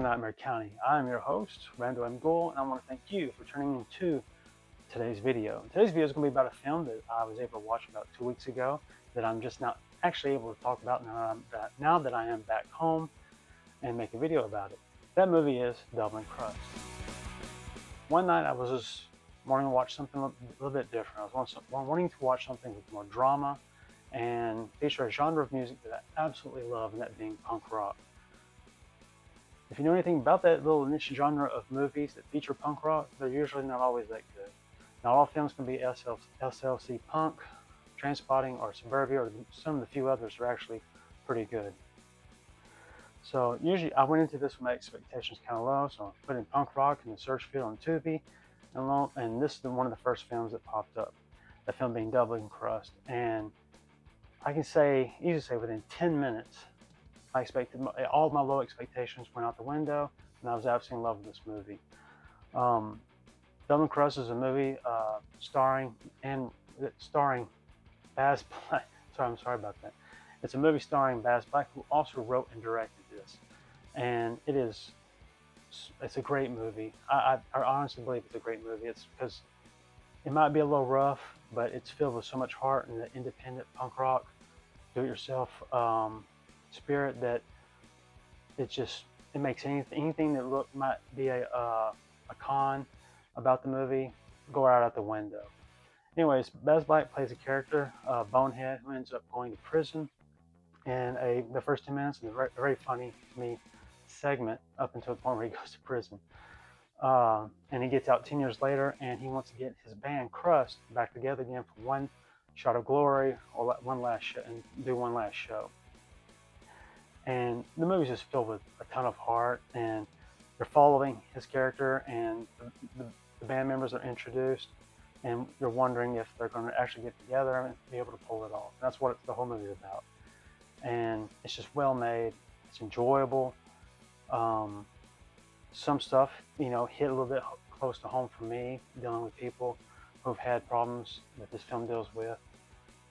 Nightmare County. I'm your host, Randall M. Gould, and I want to thank you for tuning into today's video. Today's video is going to be about a film that I was able to watch about 2 weeks ago that I'm just not actually able to talk about now that I am back home and make a video about it. That movie is Dublin Crust. One night I was just wanting to watch something a little bit different. I was wanting to watch something with more drama and feature a genre of music that I absolutely love, and that being punk rock. If you know anything about that little niche genre of movies that feature punk rock, they're usually not always that good. Not all films can be SLC punk, Trainspotting, or Suburbia, or some of the few others are actually pretty good. So usually I went into this with my expectations kind of low, so I put in punk rock in the search field on Tubi, and this is one of the first films that popped up. The film being Dublin Crust, and I can easily say within 10 minutes, I expected all of my low expectations went out the window, and I was absolutely in love with this movie. Dublin Crust is a movie starring Baz Black. I'm sorry about that. It's a movie starring Baz Black, who also wrote and directed this, and it's a great movie. I honestly believe it's a great movie. It's because it might be a little rough, but it's filled with so much heart and the independent punk rock, do-it-yourself spirit that it makes anything that might be a con about the movie go out the window. Anyways, Baz Black plays a character, Bonehead, who ends up going to prison. And the first 10 minutes is a very funny to me segment up until the point where he goes to prison. And he gets out 10 years later, and he wants to get his band Crust back together again for one shot of glory or one last show. And the movie's just filled with a ton of heart, and you're following his character, and the band members are introduced, and you're wondering if they're going to actually get together and be able to pull it off. And that's what the whole movie is about. And it's just well made. It's enjoyable. Some stuff, hit a little bit close to home for me, dealing with people who've had problems that this film deals with,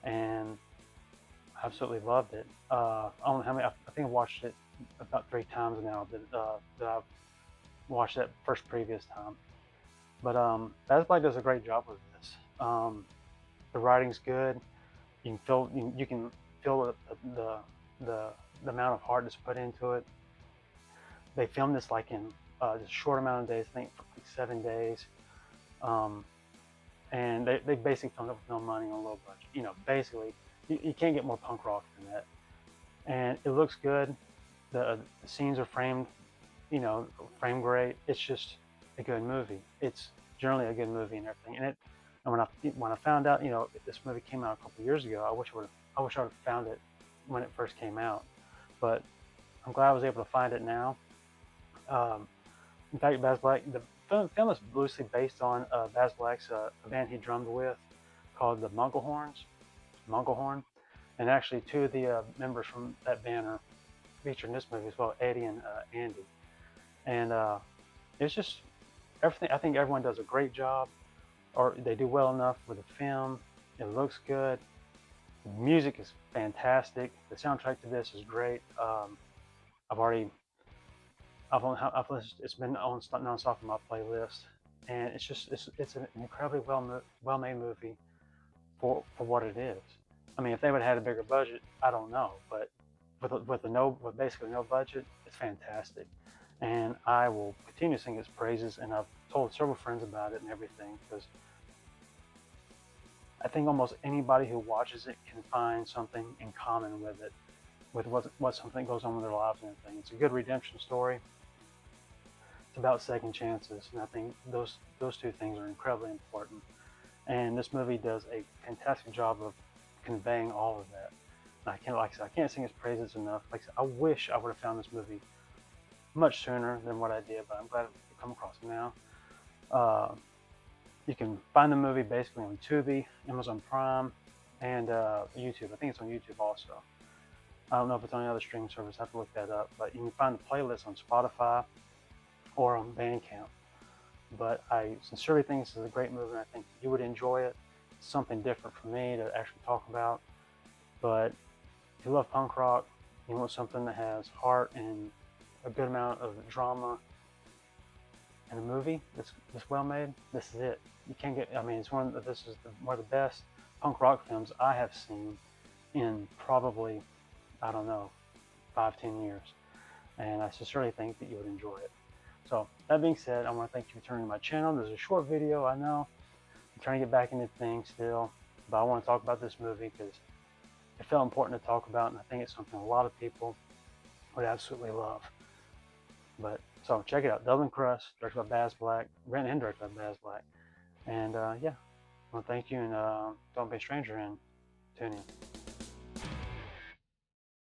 and I absolutely loved it. I don't know how many. I think I watched it about 3 times now that I've watched that previous time. But Baz Black does a great job with this. The writing's good. You can feel the amount of heart that's put into it. They filmed this in just a short amount of days. I think for 7 days. And they basically filmed it with no money on a low budget. Basically. You can't get more punk rock than that, and it looks good. The scenes are framed great. It's just a good movie. It's generally a good movie and everything. And when I found out, this movie came out a couple years ago, I wish I would have found it when it first came out. But I'm glad I was able to find it now. In fact, Baz Black, the film is loosely based on Baz Black's a band he drummed with called the Munglehorn, and actually 2 of the members from that band are featured in this movie as well, Eddie and Andy. And it's just everything. I think everyone does a great job, or they do well enough with the film. It looks good. The music is fantastic. The soundtrack to this is great. I've listened. It's been on nonstop on my playlist, and it's an incredibly well-made movie for what it is. I mean, if they would have had a bigger budget, I don't know, but with basically no budget, it's fantastic, and I will continue to sing its praises. And I've told several friends about it and everything, because I think almost anybody who watches it can find something in common with it, with what something goes on with their lives and everything. It's a good redemption story. It's about second chances, and I think those 2 things are incredibly important. And this movie does a fantastic job of conveying all of that. And I can't sing its praises enough. I wish I would have found this movie much sooner than what I did, but I'm glad I've come across it now. You can find the movie basically on Tubi, Amazon Prime, and YouTube. I think it's on YouTube also. I don't know if it's on any other streaming service. I have to look that up. But you can find the playlist on Spotify or on Bandcamp. But I sincerely think this is a great movie, and I think you would enjoy it. It's something different for me to actually talk about. But if you love punk rock, you want something that has heart and a good amount of drama in a movie that's well made, this is it. You can't get. I mean, it's this is one of the best punk rock films I have seen in probably, I don't know, 5-10 years, and I sincerely think that you would enjoy it. So that being said, I want to thank you for turning to my channel. This is a short video, I know. I'm trying to get back into things still, but I want to talk about this movie because it felt important to talk about, and I think it's something a lot of people would absolutely love. But so check it out, Dublin Crust, directed by Baz Black, written and directed by Baz Black. And yeah, I want to thank you, and don't be a stranger, and tune in.